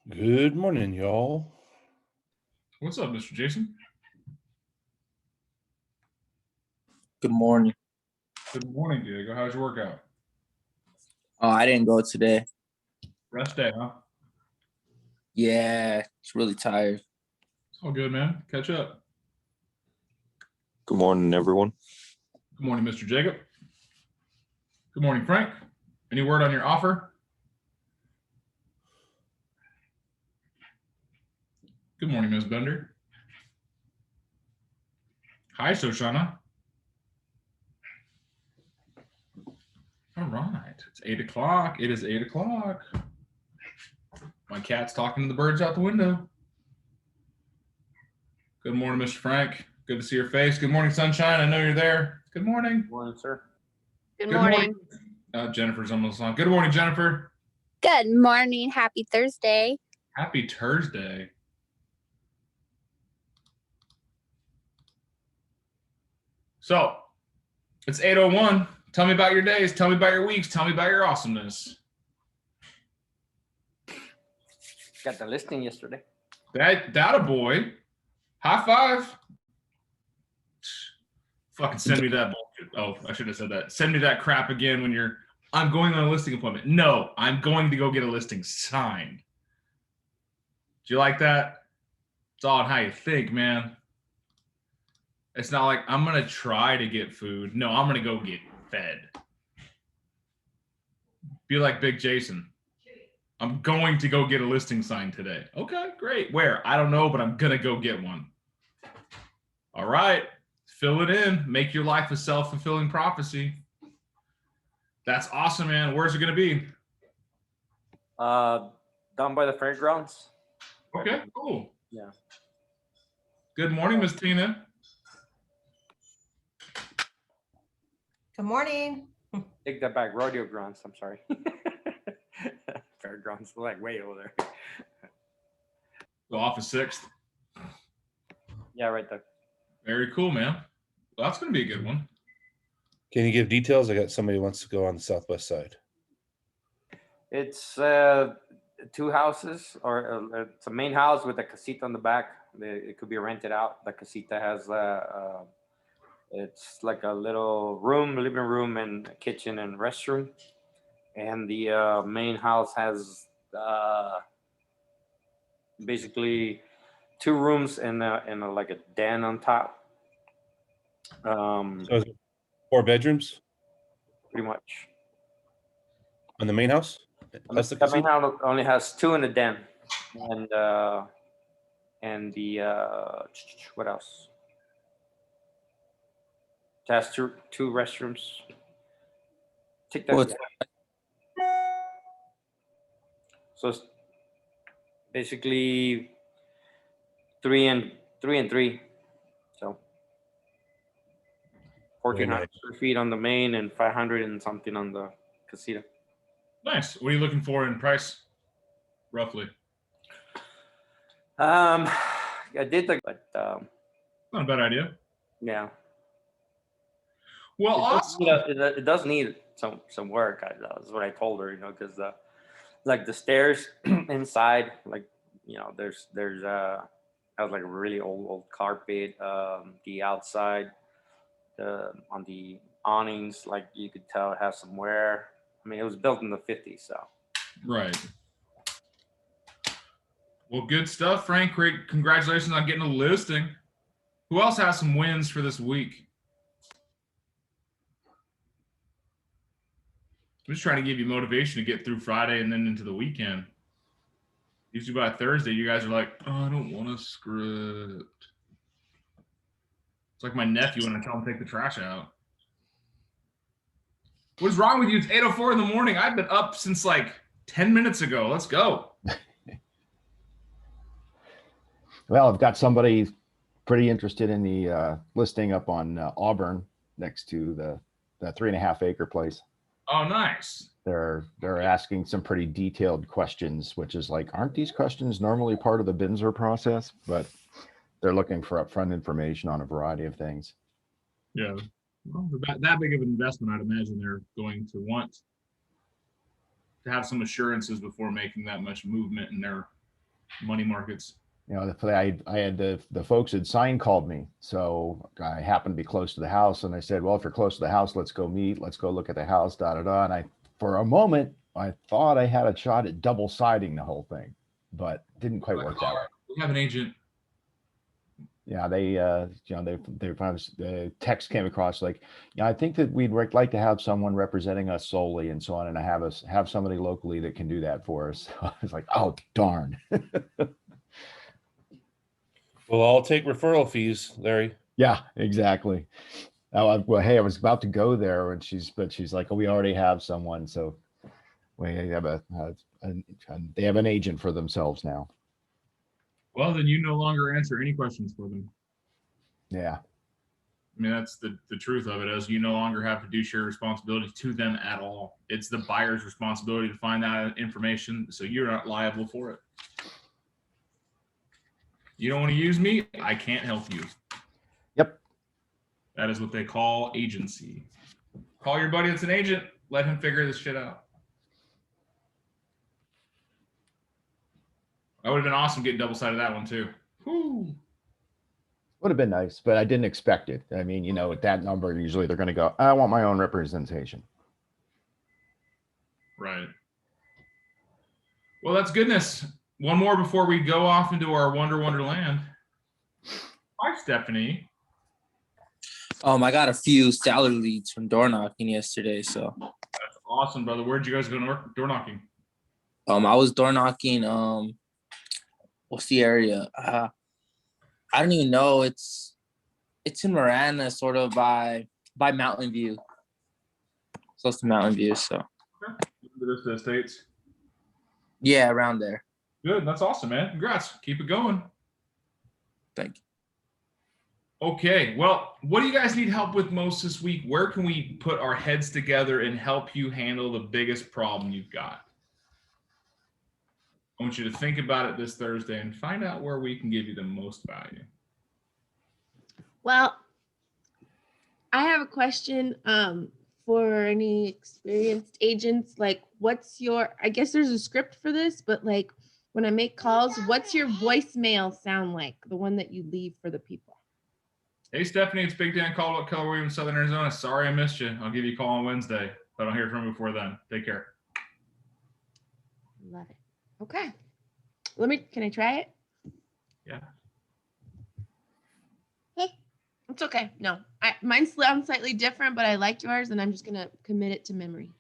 Good morning, y'all. What's up, Mr. Jason? Good morning. Good morning, Diego. How's your workout? Oh, I didn't go today. Rest day, huh? Yeah, it's really tired. It's all good, man. Catch up. Good morning, everyone. Good morning, Mr. Jacob. Good morning, Frank. Any word on your offer? Good morning, Ms. Bender. Hi, Shoshana. All right. It's 8 o'clock. It is 8 o'clock. My cat's talking to the birds out the window. Good morning, Mr. Frank. Good to see your face. Good morning, Sunshine. I know you're there. Good morning. Good morning, sir. Good morning. Jennifer's almost on. Good morning, Jennifer. Good morning. Happy Thursday. Happy Thursday. So, it's 8:01. Tell me about your days. Tell me about your weeks. Tell me about your awesomeness. Got the listing yesterday. That a boy. High five. Fucking send me that bullshit. Oh, I should have said that. Send me that crap again when I'm going on a listing appointment. No, I'm going to go get a listing signed. Do you like that? It's all on how you think, man. It's not like I'm going to try to get food. No, I'm going to go get fed. Be like Big Jason. I'm going to go get a listing signed today. Okay, great. Where? I don't know, but I'm going to go get one. All right. Fill it in. Make your life a self-fulfilling prophecy. That's awesome, man. Where's it going to be? Down by the fairgrounds. Okay, cool. Yeah. Good morning, Miss Tina. Good morning. Take that back. Rodeo grounds. I'm sorry. Fairgrounds. Like way over there. Go off of 6th. Yeah, right there. Very cool, man. Well, that's going to be a good one. Can you give details? I got somebody who wants to go on the southwest side. It's 2 houses, or it's a main house with a casita on the back. It could be rented out. The casita has it's like a little room, living room, and a kitchen and restroom. And the main house has basically 2 rooms and like a den on top. So is it 4 bedrooms Pretty much. on the main house? That's the The main casino? house only has 2 in the den, and the what else? It has two restrooms. Take that. Well, it's- So it's basically 3 and 3. So 1,400 square feet on the main and 500 and something on the casita. Nice. What are you looking for in price, roughly? I did but Not a bad idea. yeah. Well, awesome. It does need some work. That's what I told her, because like the stairs inside, like there's has like a really old carpet. The outside, on the awnings, like you could tell it has some wear. I mean, it was built in the 50s, so. Right. Well, good stuff, Frank. Great. Congratulations on getting a listing. Who else has some wins for this week? I'm just trying to give you motivation to get through Friday and then into the weekend. Usually by Thursday, you guys are like, oh, I don't want a script. It's like my nephew when I tell him to take the trash out. What's wrong with you? It's 8:04 in the morning. I've been up since like 10 minutes ago. Let's go. Well, I've got somebody pretty interested in the listing up on Auburn next to the 3.5 acre place. Oh, nice. They're asking some pretty detailed questions, which is like, aren't these questions normally part of the Binzer process? But they're looking for upfront information on a variety of things. Yeah. Well, that big of an investment, I'd imagine they're going to want to have some assurances before making that much movement in their money markets. You know, I had the folks at Sign called me. So I happened to be close to the house. And I said, well, if you're close to the house, let's go meet. Let's go look at the house, da, da, da. And for a moment, I thought I had a shot at double siding the whole thing, but didn't quite work that way. We have an agent. Yeah, they found the text came across like, yeah, I think that we'd like to have someone representing us solely and so on, and have somebody locally that can do that for us. So I was like, oh darn. Well, I'll take referral fees, Larry. Yeah, exactly. Well, hey, I was about to go there, and she's like, oh, we already have someone, so we have they have an agent for themselves now. Well, then you no longer answer any questions for them. Yeah. I mean, that's the truth of it, is you no longer have fiduciary responsibility to them at all. It's the buyer's responsibility to find that information, so you're not liable for it. You don't want to use me, I can't help you. Yep. That is what they call agency. Call your buddy that's an agent, let him figure this shit out. That would have been awesome getting double-sided that one too. Whew. Would have been nice, but I didn't expect it. I mean, you know, at that number, usually they're going to go, I want my own representation. Right. Well, that's goodness. One more before we go off into our wonderland. Hi, Stephanie. I got a few salary leads from door knocking yesterday. So That's awesome, brother. Where'd you guys go door knocking? I was door knocking. What's the area? I don't even know. It's in Marana, sort of by Mountain View. Close to Mountain View. So The Estates. yeah, around there. Good. That's awesome, man. Congrats. Keep it going. Thank you. Okay. Well, what do you guys need help with most this week? Where can we put our heads together and help you handle the biggest problem you've got? I want you to think about it this Thursday and find out where we can give you the most value. Well, I have a question for any experienced agents. Like, I guess there's a script for this, but like when I make calls, what's your voicemail sound like? The one that you leave for the people. Hey, Stephanie, it's Big Dan Caldwell, Keller Williams, Southern Arizona. Sorry I missed you. I'll give you a call on Wednesday. If I don't hear from you before then. Take care. Love it. Okay. Can I try it? Yeah. Hey, it's okay. No, mine sounds slightly different, but I like yours and I'm just going to commit it to memory.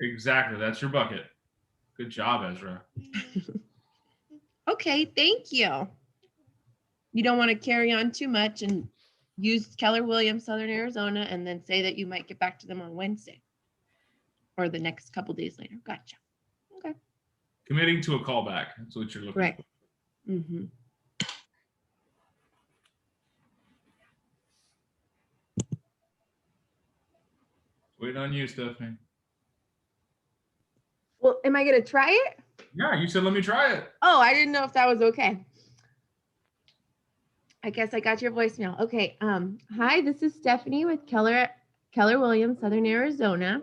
Exactly. That's your bucket. Good job, Ezra. Okay. Thank you. You don't want to carry on too much and use Keller Williams, Southern Arizona, and then say that you might get back to them on Wednesday or the next couple days later. Gotcha. Okay. Committing to a callback. That's what you're looking Right. for. Mm-hmm. Waiting on you, Stephanie. Well, am I going to try it? Yeah, you said let me try it. Oh, I didn't know if that was okay. I guess I got your voicemail. Okay. Hi, this is Stephanie with Keller Williams, Southern Arizona.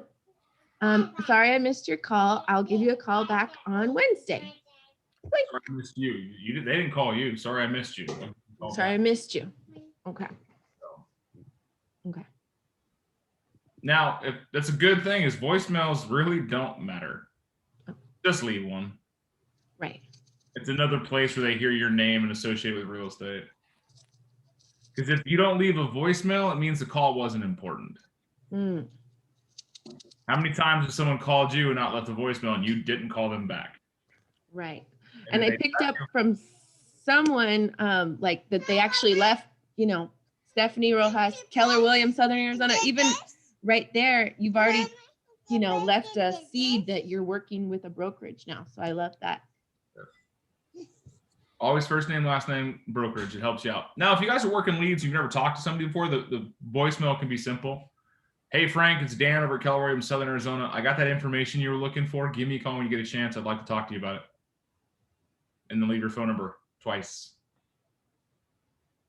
Sorry I missed your call. I'll give you a call back on Wednesday. Sorry I missed you. They didn't call you. Sorry I missed you. Sorry I missed you. Okay. Okay. Now, if that's a good thing, is voicemails really don't matter. Just leave one. Right. It's another place where they hear your name and associate with real estate. Because if you don't leave a voicemail, it means the call wasn't important. Mm. How many times has someone called you and not left a voicemail and you didn't call them back? Right. And I picked up from someone like that they actually left, Stephanie Rojas, Keller Williams, Southern Arizona. Even right there, you've already, left a seed that you're working with a brokerage now. So I love that. Always first name, last name, brokerage. It helps you out. Now, if you guys are working leads, you've never talked to somebody before, the voicemail can be simple. Hey, Frank, it's Dan over at Keller Williams, Southern Arizona. I got that information you were looking for. Give me a call when you get a chance. I'd like to talk to you about it. And then leave your phone number twice.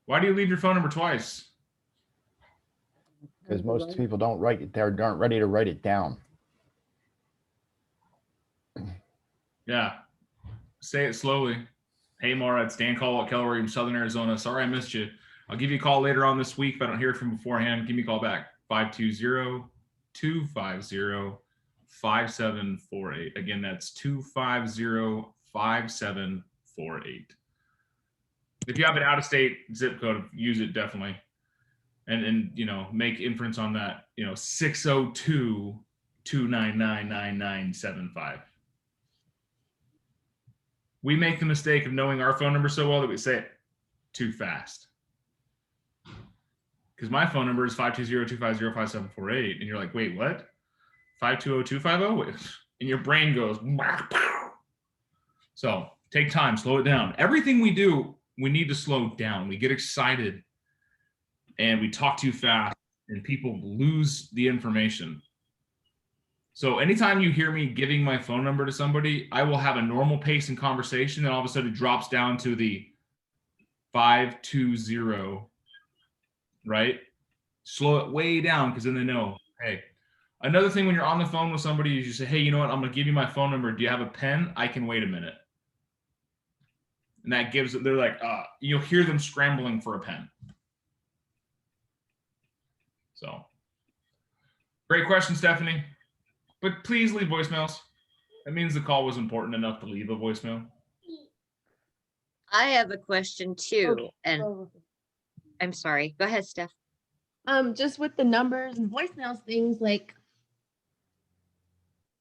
Why do you leave your phone number twice? Because most people aren't ready to write it down. Yeah. Say it slowly. Hey, Mara, it's Dan Caldwell at Keller Williams, Southern Arizona. Sorry I missed you. I'll give you a call later on this week if I don't hear from beforehand. Give me a call back. 520-250-5748. Again, that's 250-5748. If you have an out-of-state zip code, use it definitely. And make inference on that, 602-299-9975. We make the mistake of knowing our phone number so well that we say it too fast. Because my phone number is 520-250-5748. And you're like, wait, what? 520-250? And your brain goes, so take time, slow it down. Everything we do, we need to slow down. We get excited and we talk too fast and people lose the information. So anytime you hear me giving my phone number to somebody, I will have a normal pace in conversation, and all of a sudden it drops down to the 520, right? Slow it way down, because then they know, hey. Another thing when you're on the phone with somebody is you say, hey, you know what? I'm going to give you my phone number. Do you have a pen? I can wait a minute. And that gives it, they're like, you'll hear them scrambling for a pen. So, great question, Stephanie. But please leave voicemails. That means the call was important enough to leave a voicemail. I have a question too, Okay. and I'm sorry. Go ahead, Steph. Just with the numbers and voicemails things, like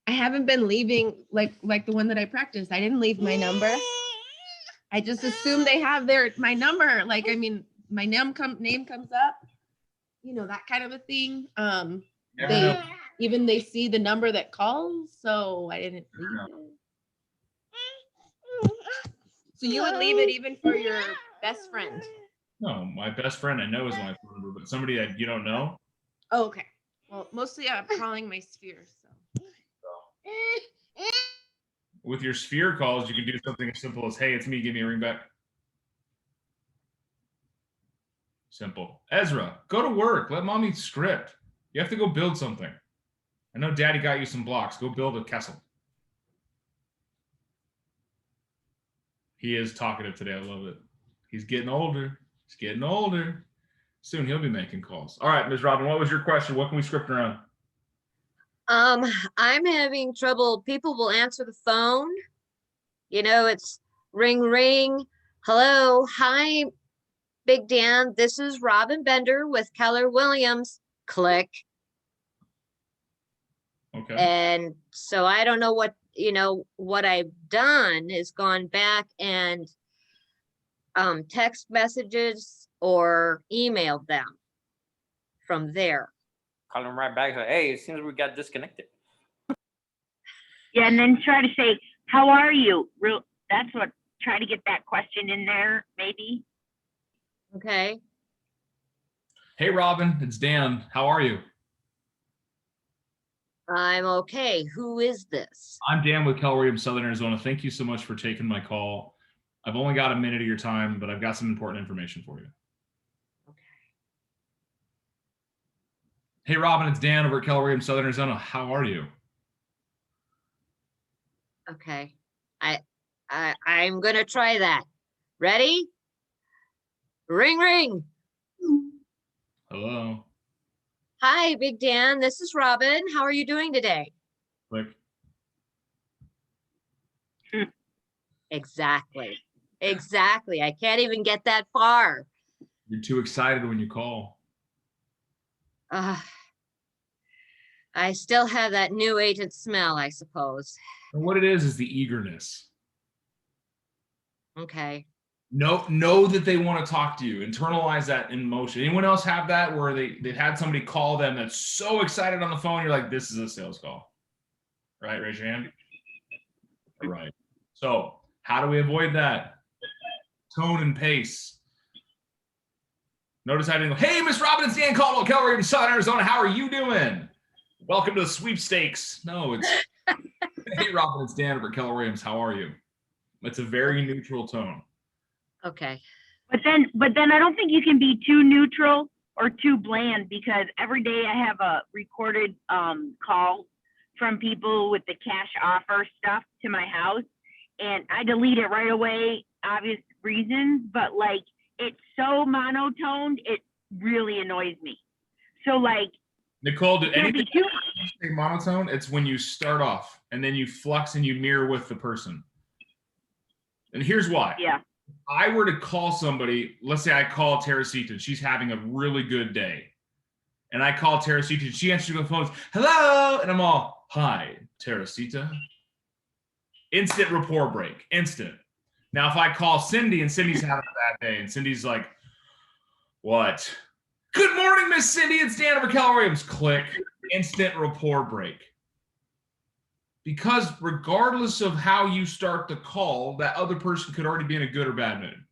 I haven't been leaving like the one that I practiced. I didn't leave my number. I just assume they have my number. Like, I mean, my name comes up, that kind of a thing. They see the number that calls, so I didn't leave it. So you would leave it even for your best friend? No, my best friend I know is my phone number, but somebody that you don't know. Oh, okay. Well, mostly I'm calling my sphere, so. With your sphere calls, you can do something as simple as, hey, it's me, give me a ring back. Simple. Ezra, go to work. Let mommy script. You have to go build something. I know daddy got you some blocks. Go build a castle. He is talkative today. I love it. He's getting older. He's getting older. Soon he'll be making calls. All right, Ms. Robin, what was your question? What can we script around? I'm having trouble. People will answer the phone. It's ring, ring. Hello. Hi, Big Dan. This is Robin Bender with Keller Williams. Click. Okay. And so I don't know what I've done is gone back and text messages or emailed them from there. Call them right back. Hey, it seems we got disconnected. Yeah, and then try to say, how are you? Try to get that question in there, maybe. Okay. Hey, Robin, it's Dan. How are you? I'm okay. Who is this? I'm Dan with Keller Williams, Southern Arizona. Thank you so much for taking my call. I've only got a minute of your time, but I've got some important information for you. Okay. Hey, Robin, it's Dan over at Keller Williams, Southern Arizona. How are you? Okay. I'm gonna try that. Ready? Ring, ring. Hello. Hi, Big Dan. This is Robin. How are you doing today? Click. Exactly. I can't even get that far. You're too excited when you call. I still have that new agent smell, I suppose. And what it is the eagerness. Okay. Know that they want to talk to you. Internalize that in motion. Anyone else have that where they've had somebody call them that's so excited on the phone, you're like, this is a sales call. Right? Raise your hand. All right. So how do we avoid that? Tone and pace. Notice how I didn't go, hey, Miss Robin, it's Dan Caldwell, Keller Williams, Southern Arizona. How are you doing? Welcome to the sweepstakes. No, it's hey, Robin, it's Dan over at Keller Williams. How are you? It's a very neutral tone. Okay. But then I don't think you can be too neutral or too bland, because every day I have a recorded call from people with the cash offer stuff to my house, and I delete it right away, obvious reasons, but like it's so monotoned, it really annoys me. So like, Nicole, do there'll anything be two. say monotone? It's when you start off and then you flux and you mirror with the person. And here's why. Yeah. If I were to call somebody, let's say I call Teresita, and she's having a really good day. And I call Teresita, and she answers the phone, hello, and I'm all, hi, Teresita. Instant rapport break, instant. Now, if I call Cindy and Cindy's having a bad day, and Cindy's like, what? Good morning, Miss Cindy. It's Dan over Keller Williams. Click. Instant rapport break. Because regardless of how you start the call, that other person could already be in a good or bad mood.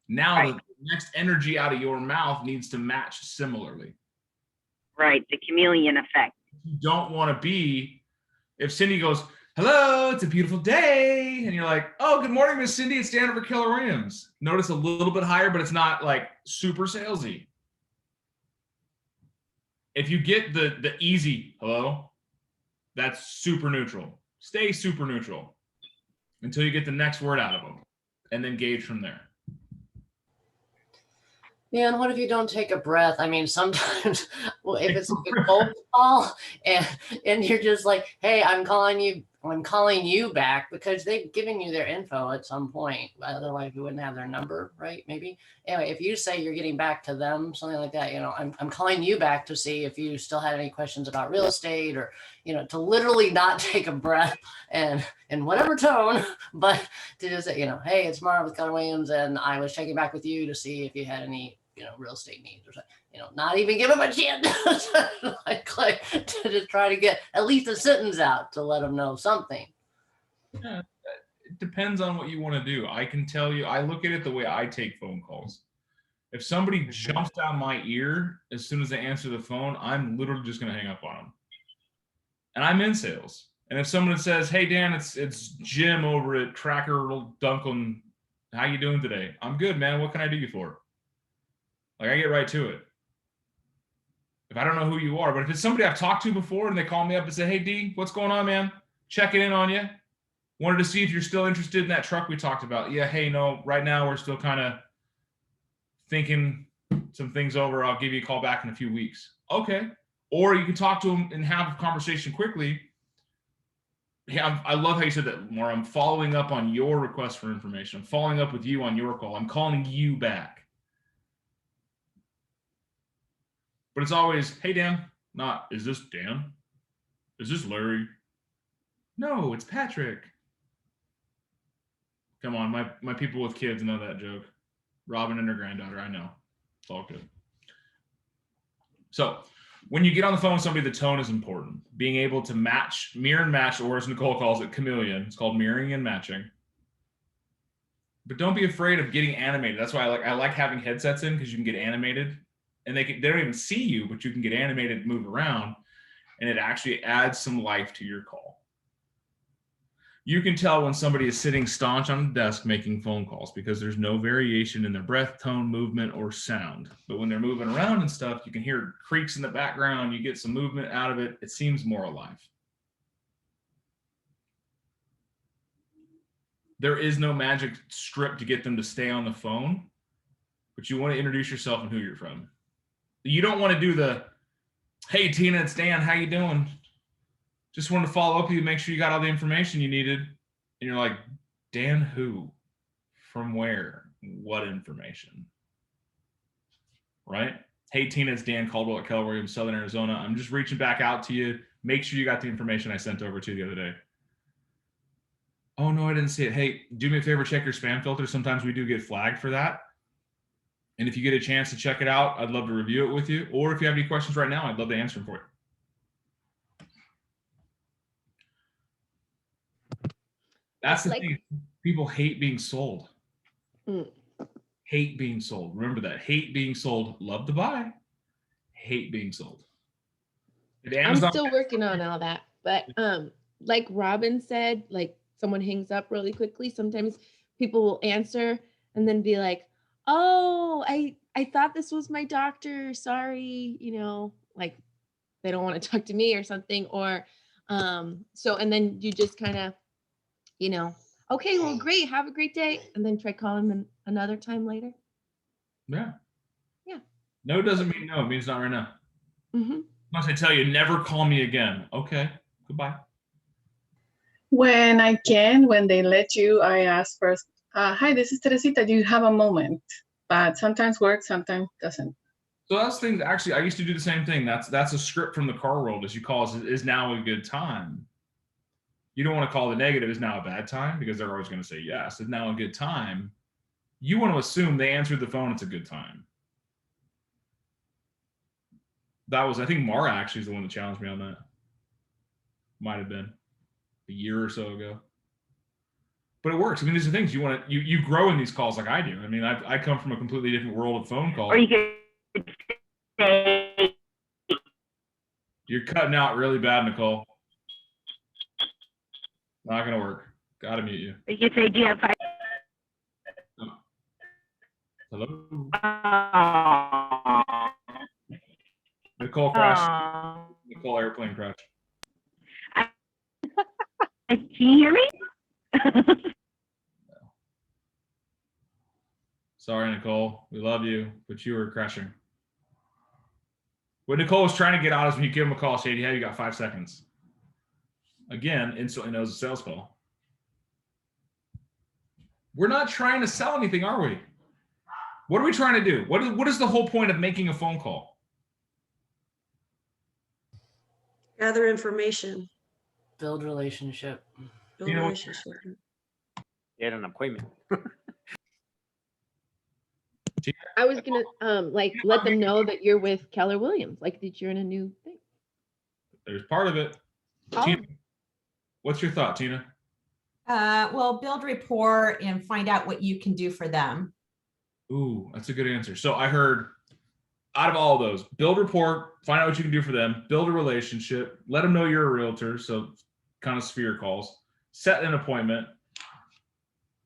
Now, Right. the next energy out of your mouth needs to match similarly. Right, the chameleon effect. You don't want to be, if Cindy goes, hello, it's a beautiful day. And you're like, oh, good morning, Miss Cindy. It's Dan over Keller Williams. Notice a little bit higher, but it's not like super salesy. If you get the easy hello, that's super neutral. Stay super neutral until you get the next word out of them and then gauge from there. Man, what if you don't take a breath? I mean, sometimes well, if it's a cold call and you're just like, hey, I'm calling you back because they've given you their info at some point. Otherwise, you wouldn't have their number, right? Maybe. Anyway, if you say you're getting back to them, something like that, I'm calling you back to see if you still had any questions about real estate or, to literally not take a breath and in whatever tone, but to just say, hey, it's Mara with Keller Williams, and I was checking back with you to see if you had any, real estate needs or something. Not even give them a chance like to just try to get at least a sentence out to let them know something. Yeah, it depends on what you want to do. I can tell you, I look at it the way I take phone calls. If somebody jumps down my ear as soon as they answer the phone, I'm literally just going to hang up on them. And I'm in sales. And if someone says, hey, Dan, it's Jim over at Tracker Dunklin. How you doing today? I'm good, man. What can I do you for? Like, I get right to it. If I don't know who you are, but if it's somebody I've talked to before and they call me up and say, hey, D, what's going on, man? Checking in on you. Wanted to see if you're still interested in that truck we talked about. Yeah, hey, no, right now we're still kind of thinking some things over. I'll give you a call back in a few weeks. Okay. Or you can talk to them and have a conversation quickly. Yeah, I love how you said that, Maura. I'm following up on your request for information. I'm following up with you on your call. I'm calling you back. But it's always, hey, Dan. Not, is this Dan? Is this Larry? No, it's Patrick. Come on, my people with kids know that joke. Robin and her granddaughter, I know. It's all good. So when you get on the phone with somebody, the tone is important. Being able to mirror and match, or as Nicole calls it, chameleon. It's called mirroring and matching. But don't be afraid of getting animated. That's why I like having headsets in, because you can get animated. And they don't even see you, but you can get animated, move around, and it actually adds some life to your call. You can tell when somebody is sitting staunch on the desk making phone calls because there's no variation in their breath, tone, movement, or sound. But when they're moving around and stuff, you can hear creaks in the background. You get some movement out of it. It seems more alive. There is no magic script to get them to stay on the phone, but you want to introduce yourself and who you're from. You don't want to do the, hey, Tina, it's Dan. How you doing? Just wanted to follow up with you, make sure you got all the information you needed. And you're like, Dan who? From where? What information? Right? Hey, Tina, it's Dan Caldwell at Keller Williams, Southern Arizona. I'm just reaching back out to you. Make sure you got the information I sent over to you the other day. Oh, no, I didn't see it. Hey, do me a favor, check your spam filter. Sometimes we do get flagged for that. And if you get a chance to check it out, I'd love to review it with you. Or if you have any questions right now, I'd love to answer them for you. That's the thing. People hate being sold. Hate being sold. Remember that. Hate being sold. Love to buy. Hate being sold. I'm still working on all that. But like Robin said, like someone hangs up really quickly. Sometimes people will answer and then be like, oh, I thought this was my doctor. Sorry, like they don't want to talk to me or something. Or so, and then you just kind of, Okay, well, great. Have a great day. And then try calling them another time later. Yeah. Yeah. No doesn't mean no. It means not right now. Mm-hmm. Once I tell you, never call me again. Okay. Goodbye. When I can, when they let you, I ask first, hi, this is Teresita. Do you have a moment? But sometimes works, sometimes doesn't. So that's things. Actually, I used to do the same thing. That's a script from the car world. As you call it, is now a good time. You don't want to call the negative is now a bad time because they're always going to say yes. Is now a good time. You want to assume they answered the phone. It's a good time. That was, I think Mara actually is the one that challenged me on that. Might have been a year or so ago. But it works. I mean, these are things you want to, you grow in these calls like I do. I mean, I come from a completely different world of phone calls. Or you could say, You're cutting out really bad, Nicole. Not gonna work. Gotta mute you. you could say, do you have 5? Hello? Oh. Nicole crashed. Oh. Nicole airplane crash. Can you hear me? Sorry, Nicole. We love you, but you were crashing. What Nicole was trying to get out is when you give him a call, Shady, hey, you got 5 seconds. Again, instantly knows a sales call. We're not trying to sell anything, are we? What are we trying to do? What is the whole point of making a phone call? Gather information. Build relationship. Build relationship. Get an appointment. I was gonna like let them know that you're with Keller Williams, like that you're in a new thing. There's part of it. Oh. Tina, what's your thought, Tina? Well, build rapport and find out what you can do for them. Ooh, that's a good answer. So I heard out of all of those, build rapport, find out what you can do for them, build a relationship, let them know you're a realtor. So kind of sphere calls, set an appointment.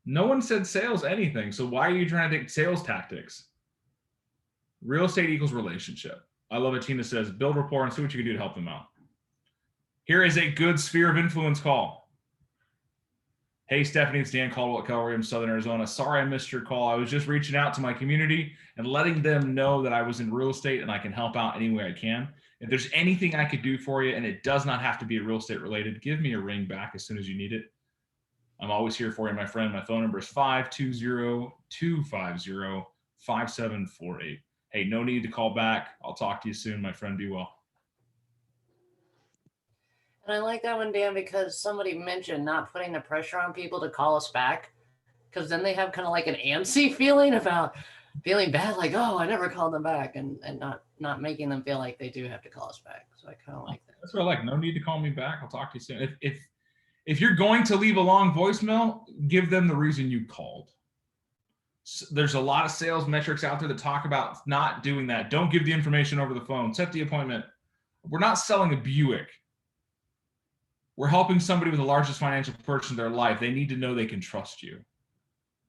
No one said sales anything. So why are you trying to take sales tactics? Real estate equals relationship. I love it. Tina says, build rapport and see what you can do to help them out. Here is a good sphere of influence call. Hey, Stephanie, it's Dan Caldwell at Keller Williams, Southern Arizona. Sorry I missed your call. I was just reaching out to my community and letting them know that I was in real estate and I can help out any way I can. If there's anything I could do for you, and it does not have to be real estate related, give me a ring back as soon as you need it. I'm always here for you, my friend. My phone number is 520-250-5748. Hey, no need to call back. I'll talk to you soon, my friend. Be well. And I like that one, Dan, because somebody mentioned not putting the pressure on people to call us back, because then they have kind of like an antsy feeling about feeling bad, like, oh, I never called them back, and not making them feel like they do have to call us back. So I kind of like that. That's what I like. No need to call me back. I'll talk to you soon. If you're going to leave a long voicemail, give them the reason you called. There's a lot of sales metrics out there that talk about not doing that. Don't give the information over the phone. Set the appointment. We're not selling a Buick. We're helping somebody with the largest financial purchase in their life. They need to know they can trust you.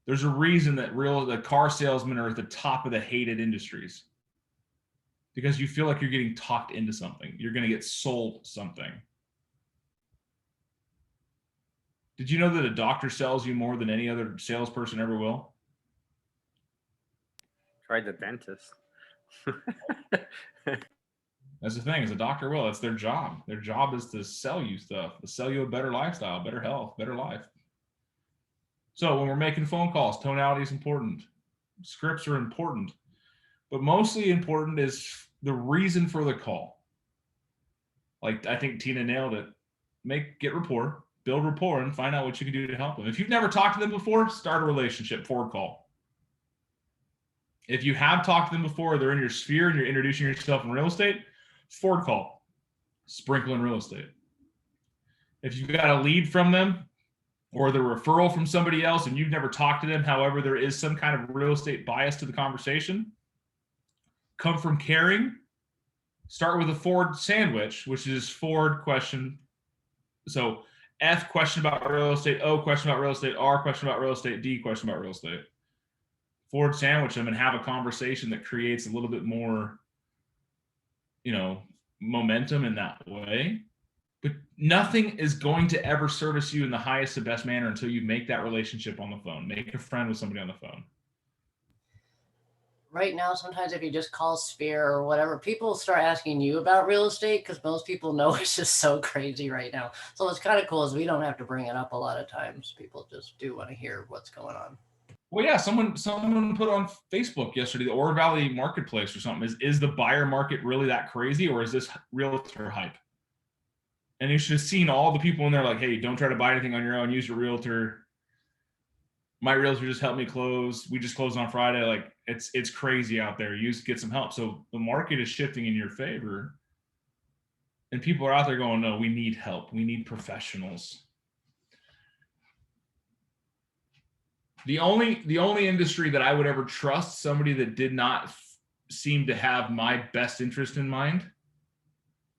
There's a reason that the car salesmen are at the top of the hated industries, because you feel like you're getting talked into something. You're going to get sold something. Did you know that a doctor sells you more than any other salesperson ever will? Try the dentist. That's the thing, is a doctor will. That's their job. Their job is to sell you stuff, to sell you a better lifestyle, better health, better life. So when we're making phone calls, tonality is important. Scripts are important. But mostly important is the reason for the call. Like, I think Tina nailed it. Get rapport, build rapport, and find out what you can do to help them. If you've never talked to them before, start a relationship, forward call. If you have talked to them before, they're in your sphere and you're introducing yourself in real estate, forward call, sprinkle in real estate. If you've got a lead from them or the referral from somebody else and you've never talked to them, however, there is some kind of real estate bias to the conversation, come from caring, start with a forward sandwich, which is forward question. So F, question about real estate, O, question about real estate, R, question about real estate, D, question about real estate. Forward sandwich them and have a conversation that creates a little bit more, momentum in that way. But nothing is going to ever service you in the highest and best manner until you make that relationship on the phone. Make a friend with somebody on the phone. Right now, sometimes if you just call Sphere or whatever, people start asking you about real estate because most people know it's just so crazy right now. So what's kind of cool is we don't have to bring it up a lot of times. People just do want to hear what's going on. Well, yeah, someone put on Facebook yesterday, the Ore Valley Marketplace or something. Is the buyer market really that crazy, or is this realtor hype? And you should have seen all the people in there like, hey, don't try to buy anything on your own. Use your realtor. My realtor just helped me close. We just closed on Friday. Like it's crazy out there. Get some help. So the market is shifting in your favor. And people are out there going, no, we need help. We need professionals. The only industry that I would ever trust somebody that did not seem to have my best interest in mind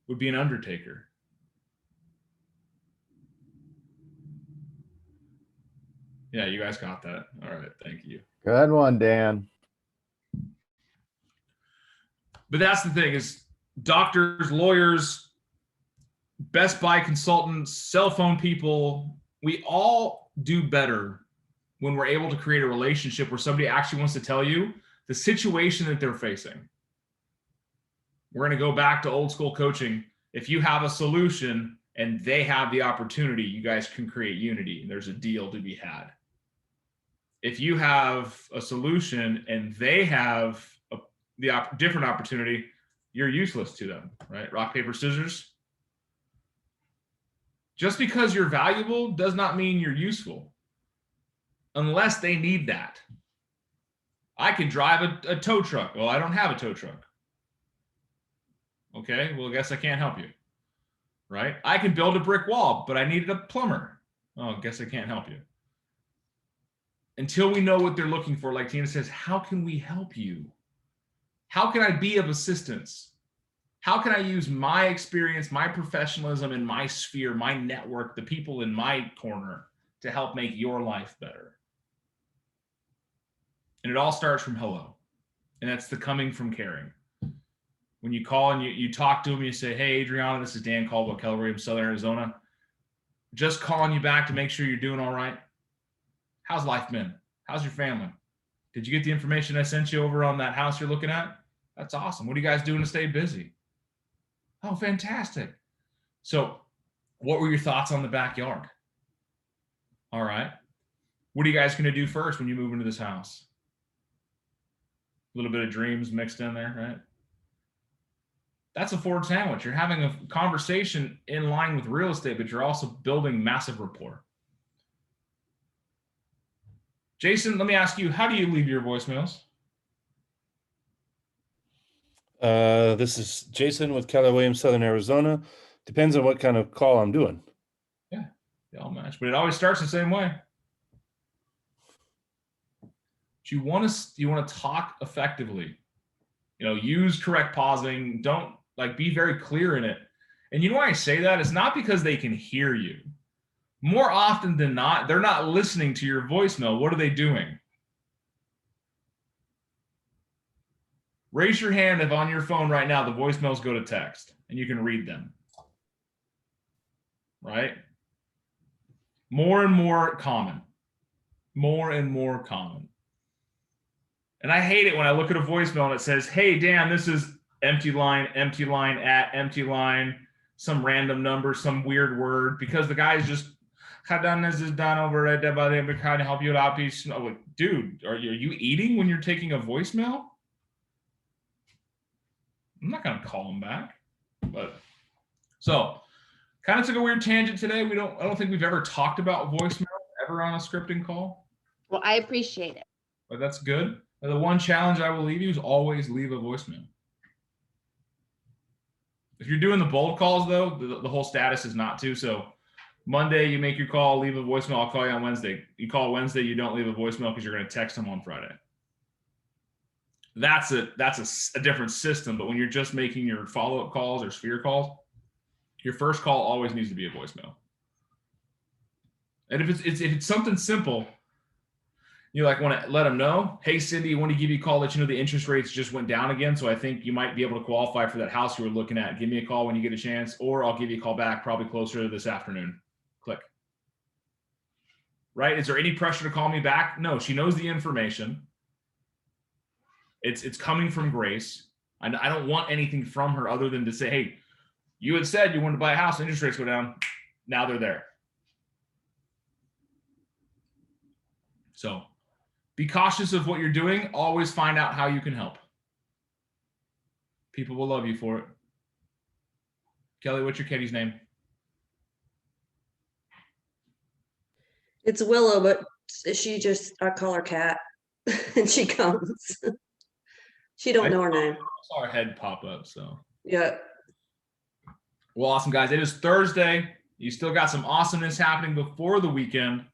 would be an undertaker. Yeah, you guys got that. All right, thank you. Good one, Dan. But that's the thing is doctors, lawyers, Best Buy consultants, cell phone people, we all do better when we're able to create a relationship where somebody actually wants to tell you the situation that they're facing. We're going to go back to old school coaching. If you have a solution and they have the opportunity, you guys can create unity. There's a deal to be had. If you have a solution and they have the different opportunity, you're useless to them, right? Rock, paper, scissors. Just because you're valuable does not mean you're useful unless they need that. I can drive a tow truck. Well, I don't have a tow truck. Okay, well, I guess I can't help you, right? I can build a brick wall, but I needed a plumber. Oh, I guess I can't help you. Until we know what they're looking for, like Tina says, how can we help you? How can I be of assistance? How can I use my experience, my professionalism in my sphere, my network, the people in my corner to help make your life better? And it all starts from hello. And that's the coming from caring. When you call and you talk to them, you say, hey, Adriana, this is Dan Caldwell, Keller Williams, Southern Arizona. Just calling you back to make sure you're doing all right. How's life been? How's your family? Did you get the information I sent you over on that house you're looking at? That's awesome. What are you guys doing to stay busy? Oh, fantastic. So what were your thoughts on the backyard? All right. What are you guys going to do first when you move into this house? A little bit of dreams mixed in there, right? That's a Ford sandwich. You're having a conversation in line with real estate, but you're also building massive rapport. Jason, let me ask you, how do you leave your voicemails? This is Jason with Keller Williams, Southern Arizona. Depends on what kind of call I'm doing. Yeah, they all match, but it always starts the same way. But you want to talk effectively. Use correct pausing. Don't be very clear in it. And you know why I say that? It's not because they can hear you. More often than not, they're not listening to your voicemail. What are they doing? Raise your hand if on your phone right now the voicemails go to text and you can read them. Right? More and more common. More and more common. And I hate it when I look at a voicemail and it says, hey, Dan, this is empty line at empty line, some random number, some weird word, because the guy's just, this is done over right there, but I'm trying to help you out. Dude, are you eating when you're taking a voicemail? I'm not going to call him back. But so kind of took a weird tangent today. I don't think we've ever talked about voicemail ever on a scripting call. Well, I appreciate it. But that's good. The one challenge I will leave you is always leave a voicemail. If you're doing the bold calls, though, the whole status is not to. So Monday, you make your call, leave a voicemail. I'll call you on Wednesday. You call Wednesday, you don't leave a voicemail because you're going to text them on Friday. That's a different system. But when you're just making your follow-up calls or sphere calls, your first call always needs to be a voicemail. And if it's something simple, You like want to let them know, hey, Cindy, I want to give you a call, let you know the interest rates just went down again. So I think you might be able to qualify for that house you were looking at. Give me a call when you get a chance, or I'll give you a call back probably closer to this afternoon. Click. Right? Is there any pressure to call me back? No, she knows the information. It's coming from Grace. I don't want anything from her other than to say, hey, you had said you wanted to buy a house, interest rates go down. Now they're there. So be cautious of what you're doing. Always find out how you can help. People will love you for it. Kelly, what's your kitty's name? It's Willow, but I call her Cat, and she comes. She don't know her name. I saw her head pop up, so. Yeah. Well, awesome, guys. It is Thursday. You still got some awesomeness happening before the weekend.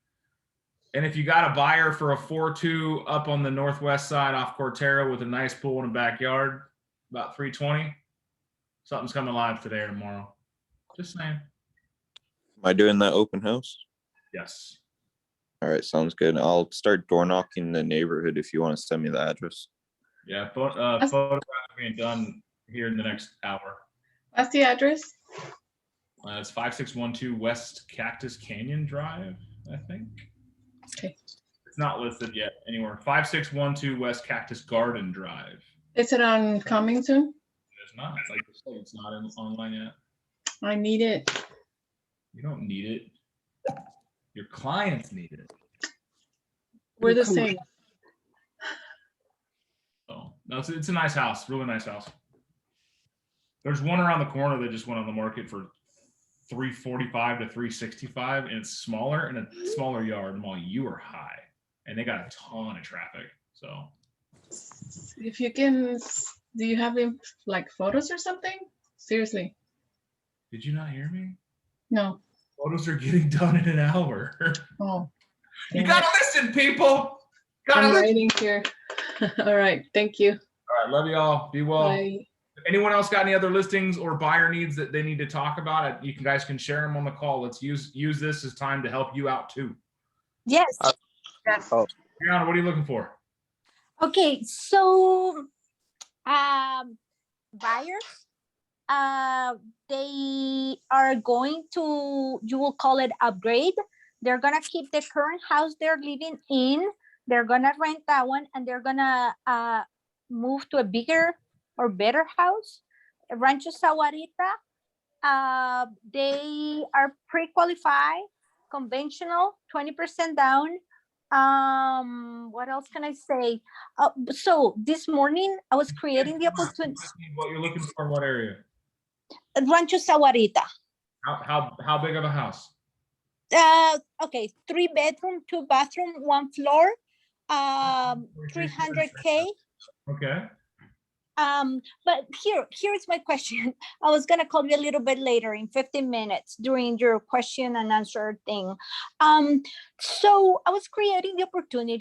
And if you got a buyer for a 4-2 up on the northwest side off Cortera with a nice pool in a backyard, about 320, something's coming live today or tomorrow. Just saying. Am I doing that open house? Yes. All right, sounds good. I'll start door knocking the neighborhood if you want to send me the address. Yeah, photographs being done here in the next hour. What's the address? It's 5612 West Cactus Canyon Drive, I think. Okay. It's not listed yet anywhere. 5612 West Cactus Garden Drive. Is it on coming soon? It's not. Like I said, it's not online yet. I need it. You don't need it. Your clients need it. We're the same. So no, it's a nice house, really nice house. There's one around the corner that just went on the market for $345 to $365, and it's smaller and a smaller yard. And while you are high, and they got a ton of traffic. So If you can, do you have like photos or something? Seriously. Did you not hear me? No. Photos are getting done in an hour. Oh. You gotta listen, people. I'm writing here. All right. Thank you. All right. Love you all. Be well. Bye. If anyone else got any other listings or buyer needs that they need to talk about, you guys can share them on the call. Let's use this as time to help you out too. Yes. Yes. Brianna, what are you looking for? Okay, so buyers, they are going to, you will call it upgrade. They're gonna keep the current house they're living in. They're gonna rent that one, and they're gonna move to a bigger or better house. Rancho Sahuarita. They are pre-qualified, conventional, 20% down. What else can I say? So this morning I was creating the opportunity. What you're looking for in what area? Rancho Sahuarita. How big of a house? Okay, 3 bedroom, 2 bathroom, 1 floor, 300K. Okay. But here's my question. I was gonna call you a little bit later in 15 minutes during your question and answer thing. So I was creating the opportunity